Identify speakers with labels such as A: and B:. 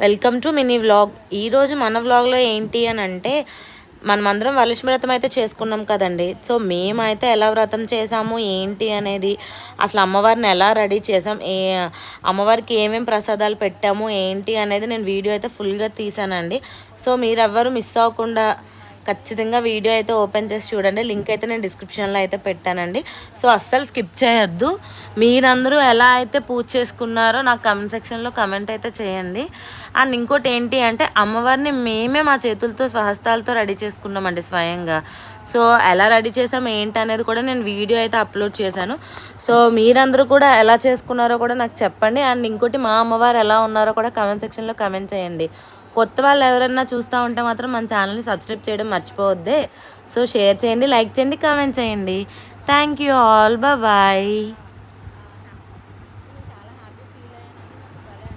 A: Welcome to mini vlog. ఈరోజు మన వ్లాగ్లో ఏంటి అని అంటే మనమందరం వరలక్ష్మి వ్రతం అయితే చేసుకున్నాం కదండి. సో మేమైతే ఎలా వ్రతం చేసాము ఏంటి అనేది, అసలు అమ్మవారిని ఎలా రెడీ చేసాం, అమ్మవారికి ఏమేమి ప్రసాదాలు పెట్టాము ఏంటి అనేది నేను వీడియో అయితే ఫుల్గా తీసానండి. సో మీరెవ్వరూ మిస్ అవ్వకుండా ఖచ్చితంగా వీడియో అయితే ఓపెన్ చేసి చూడండి. లింక్ అయితే నేను డిస్క్రిప్షన్లో అయితే పెట్టానండి. సో అస్సలు స్కిప్ చేయొద్దు. మీరందరూ ఎలా అయితే పూజ చేసుకున్నారో నాకు కమెంట్ సెక్షన్లో కమెంట్ అయితే చేయండి. అండ్ ఇంకోటి ఏంటి అంటే అమ్మవారిని మేమే మా చేతులతో స్వహస్తాలతో రెడీ చేసుకున్నామండి స్వయంగా. సో ఎలా రెడీ చేసాం ఏంటి అనేది కూడా నేను వీడియో అయితే అప్లోడ్ చేశాను. సో మీరందరూ కూడా ఎలా చేసుకున్నారో కూడా నాకు చెప్పండి. అండ్ ఇంకోటి మా అమ్మవారు ఎలా ఉన్నారో కూడా కమెంట్ సెక్షన్లో కమెంట్ చేయండి. కొత్త వాళ్ళు ఎవరైనా చూస్తూ ఉంటే మాత్రం మన ఛానల్ని సబ్స్క్రైబ్ చేయడం మర్చిపోవద్దే. సో షేర్ చేయండి, లైక్ చేయండి, కామెంట్ చేయండి. Thank you all. బాయ్.